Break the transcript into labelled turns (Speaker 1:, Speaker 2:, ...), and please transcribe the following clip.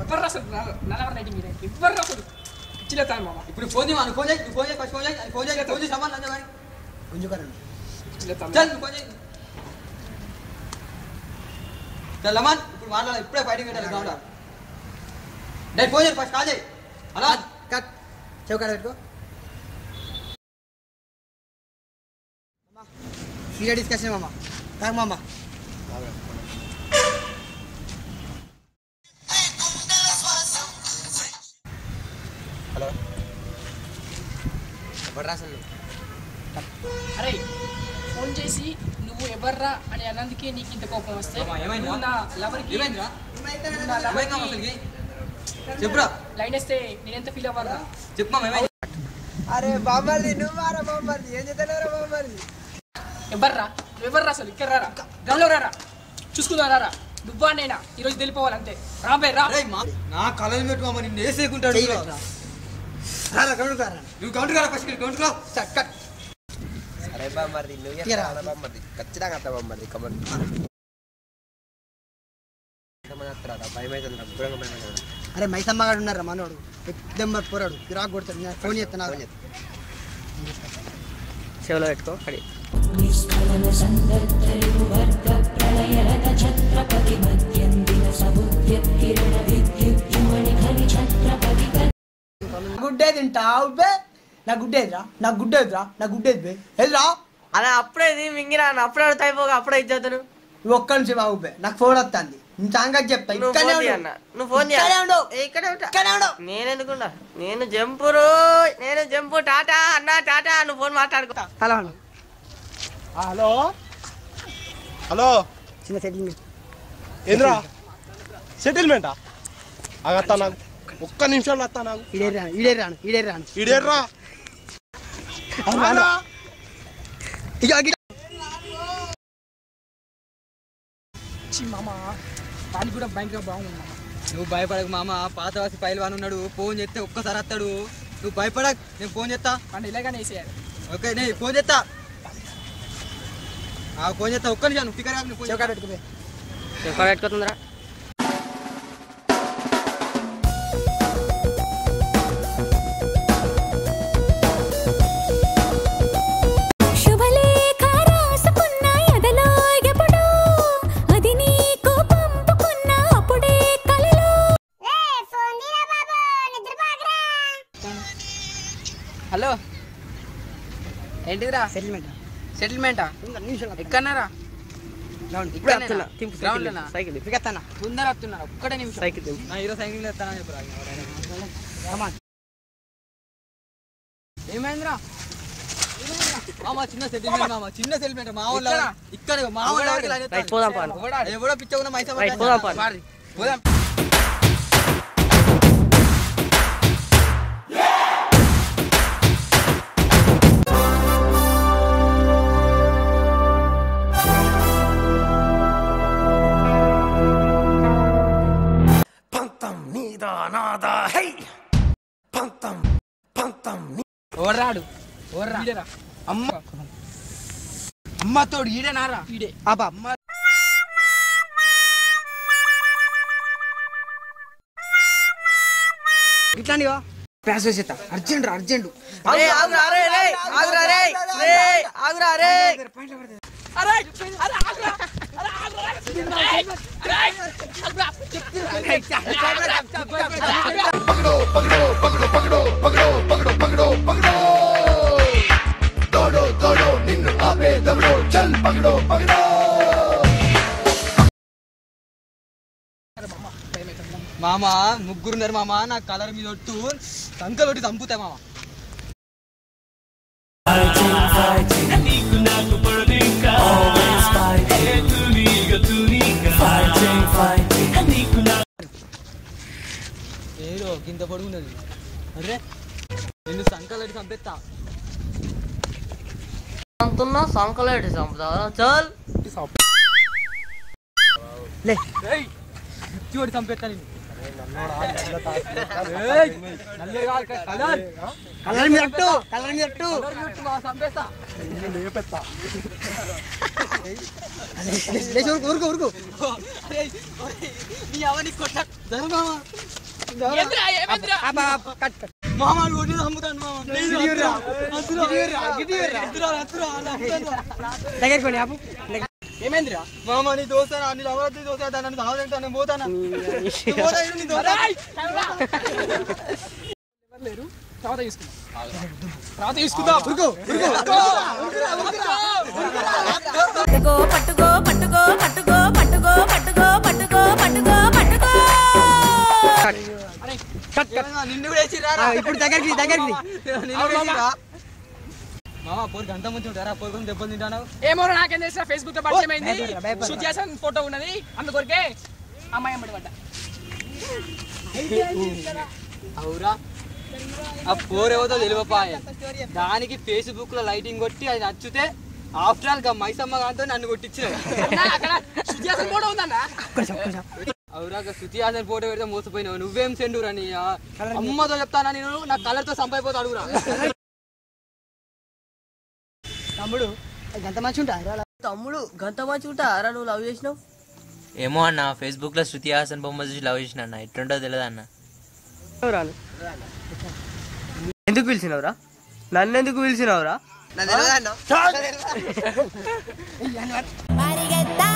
Speaker 1: ఎవరు రాసలు నలవర్ నైట్ మీరే ఎవరు రాసలు ఇచ్చిలేతాను మామ
Speaker 2: ఇప్పుడు ఫోన్ చేయమను ఫోన్ చేయి ఫోన్ చేయి ఫస్ట్ ఫోన్ చేయి సామాన్ లంజ గాని
Speaker 3: కొంచెం కరండి
Speaker 1: ఇచ్చిలేతాను
Speaker 2: చల్ ఫోన్ చేయి చల్ లమన్ ఇప్పుడు మాట్లాడాలి ఇప్పుడే ఫైటింగ్ పెట్టాలి గ్రౌండ్ డై ఫోన్ చేయి ఫస్ట్ కాల్ చేయి అలా
Speaker 3: కట్ చౌకాడ పెట్టుకో సీరియస్ డిస్కషన్ మామ తాగు మామ
Speaker 2: హలో ఎవరు రాసలు
Speaker 1: అరే ఫోన్ చేసి నువ్వు ఎవర్రా అని అన్నందుకే నీకు ఇంత కోపం వస్తే నువ్వు నా లవర్కి
Speaker 2: చెప్పురా
Speaker 1: లైన్ వేస్తే నేను ఎంత ఫీల్ అవ్వాలా
Speaker 2: చెప్పమా ఏమైంది
Speaker 3: అరే బామ్మర్ది నువ్వు మారా బామ్మర్ది ఏం చేస్తున్నారా బామ్మర్ది
Speaker 1: ఎవర్రా అసలు ఇక్కడ రారా గల్లో రారా చూసుకుందా రారా నువ్వా నేనా ఈరోజు తెలిపోవాలంతే రాబే రా
Speaker 2: నా కళలు పెట్టుకోమా నిన్ను వేసేకుంటాడు
Speaker 3: రారా కౌంటర్ కారా
Speaker 2: నువ్వు కౌంటర్ కారా ఫస్ట్ కౌంటర్ కా కట్
Speaker 4: అరే బామ్మర్ది నువ్వు చేస్తావా బామ్మర్ది ఖచ్చితంగా వస్తా బామ్మర్ది కమన్
Speaker 3: అరే మైసమ్మ గారు ఉన్నారా మనోడు పెద్ద పోరాడు కిరాక్ కొడతాడు నేను ఫోన్ చేస్తాను
Speaker 4: చెవులో పెట్టుకో అడి
Speaker 3: గుడ్డే తింటావు బే నా గుడ్డేదిరా నా గుడ్డేదిరా నా గుడ్డేది ఎదురా
Speaker 4: అలా అప్పుడే మింగిరా అప్పుడే అయిపోగా అప్పుడే ఇచ్చేతను
Speaker 3: నువ్వు ఒక్క నుంచి బాబు బే నాకు ఫోన్ వస్తుంది నేను సంగతి చెప్తా
Speaker 4: నువ్వు ఫోన్ నేను ఎందుకున్నా నేను జంపు టాటా అన్నా టాటా నువ్వు ఫోన్ మాట్లాడుకో
Speaker 3: హలో
Speaker 5: హలో హలో
Speaker 3: చిన్న సెటిల్మెంట్
Speaker 5: ఏంద్రా సెటిల్మెంటా అగత్తా నాకు ఒక్క నిమిషంలో వస్తా నాకు
Speaker 3: ఈడేరాను
Speaker 1: మామ పాని కూడా భయంకరంగా బాగుంది
Speaker 2: నువ్వు భయపడకు మామ పాతవాసి పైల్వాన్ ఉన్నాడు ఫోన్ చేస్తే ఒక్కసారి వస్తాడు నువ్వు భయపడకు నేను ఫోన్ చేస్తా
Speaker 1: అంటే ఇలాగానే వేసేయాలి
Speaker 2: ఓకే నేను ఫోన్ చేస్తా ఫోన్ చేస్తా ఒక్క నిమిషం నువ్వు ఫికర్ నువ్వు
Speaker 3: చౌకాడ పెట్టుకునే
Speaker 4: ఎక్కడ పెట్టుకుంటుందిరా
Speaker 1: హలో ఏంటిదిరా సెటిల్మెంటా ఎక్కడన్నారా
Speaker 4: సైకిల్
Speaker 1: ముందర వస్తున్నారు ఒక్కడే నిమిషం
Speaker 4: సైకిల్
Speaker 2: నా హీరో సైకిల్ ఎత్తానని చెప్పరా
Speaker 1: ఏమైందిరా
Speaker 2: మామ చిన్న సెటిల్మెంట్ మామ చిన్న సెటిల్మెంట్ మా ఊళ్ళో ఇక్కడ మా ఊళ్ళో
Speaker 4: పోదాం
Speaker 2: ఎవడో పిచ్చకున్న మైసా
Speaker 4: పోదాం
Speaker 1: ఓర్రాడు ఓర్రా అమ్మతోడు ఈడేనారా ఈడే అమ్మ
Speaker 3: ఇట్లాంటివా
Speaker 1: ప్యాస్ వేసేస్తా అర్జెంట్
Speaker 2: మామ ముగ్గురున్నారు మామ నా కలర్ మీద ఒట్టు సంకలొట్టి చంపుతాయి మామ ఏరో కింద పడుకున్నది అరే నిన్ను సంకలొట్టి చంపేస్తా
Speaker 4: సంకలేటి చంపుతావా చల్
Speaker 3: లే
Speaker 2: ఇచ్చి చంపేస్తా నేను
Speaker 3: కలర్ మీద చంపేస్తా
Speaker 5: లేపెత్తా
Speaker 3: ఊరుకో ఊరుకో
Speaker 2: నీ అవన్నీ కొట్ట జరు మామ
Speaker 1: ఏంద్రా, ఏమైందిరా?
Speaker 3: కట్ కట్
Speaker 2: మామ కొట్టి అమ్ముతాను మామ
Speaker 3: దగ్గరికి పోనీ ఆపు
Speaker 1: ఏమైందిరా?
Speaker 2: మామ నీ దోస్తానా నీ లవరద్దు దోస్తా నన్ను కావాలంటే నేను పోతానా నీ దోస్తా
Speaker 1: ఎవరు లేరు, తర్వాత తీసుకుందాం. తర్వాత తీసుకుందాం.
Speaker 3: ఊరుకో ఊరుకో
Speaker 6: పట్టుకో పట్టుకో పట్టుకో పట్టుకో పట్టుకో పట్టుకో పట్టుకో పట్టుకో పట్టుకో
Speaker 3: కట్ కట్
Speaker 2: నిన్ను కూడా వేసిరా
Speaker 3: ఇప్పుడు దగ్గరికి దగ్గరికి
Speaker 2: మామ పోరు గంట ముందు ఉంటారా పోరు కొంచెం దెబ్బలు తింటాను
Speaker 1: ఏమో నాకేం తెలుసా, ఫేస్బుక్ లో పరిచయం అయింది,
Speaker 3: భయపడరా.
Speaker 1: శృతి హాసన్ ఫోటో ఉన్నది, అందుకొరకే అమ్మాయి అమ్మడి పడ్డా.
Speaker 2: అవురా ఆ పోరు ఏవో తెలియపాయ దానికి ఫేస్బుక్ లో లైటింగ్ కొట్టి అది నచ్చితే ఆఫ్టర్ ఆల్ గా మైసమ్మ గాంతో నన్ను కొట్టించిన
Speaker 1: అన్నా, అక్కడ శృతి హాసన్ ఫోటో ఉందన్నా.
Speaker 2: అవురా శృతి హాసన్ ఫోటో పెడితే మోసపోయినావు నువ్వేం సెండురా నీ అమ్మతో చెప్తానా నేను నా కలర్ తో సంపైపోతా అడుగురా
Speaker 3: తమ్ముడు గంత మంచి ఉంటా
Speaker 7: తమ్ముడు గంత మంచి ఉంటా రా నువ్వు లవ్ చేసినావు
Speaker 8: ఏమో అన్న ఫేస్బుక్ లో శృతి హాసన్ బొమ్మ చూసి లవ్ చేసిన అన్న ఎట్లుంటో తెలియదు అన్న
Speaker 7: రాను ఎందుకు పిలిచినవురా నన్ను ఎందుకు పిలిచినవురా
Speaker 4: నా తెలియదు అన్న
Speaker 6: పరిగెత్తా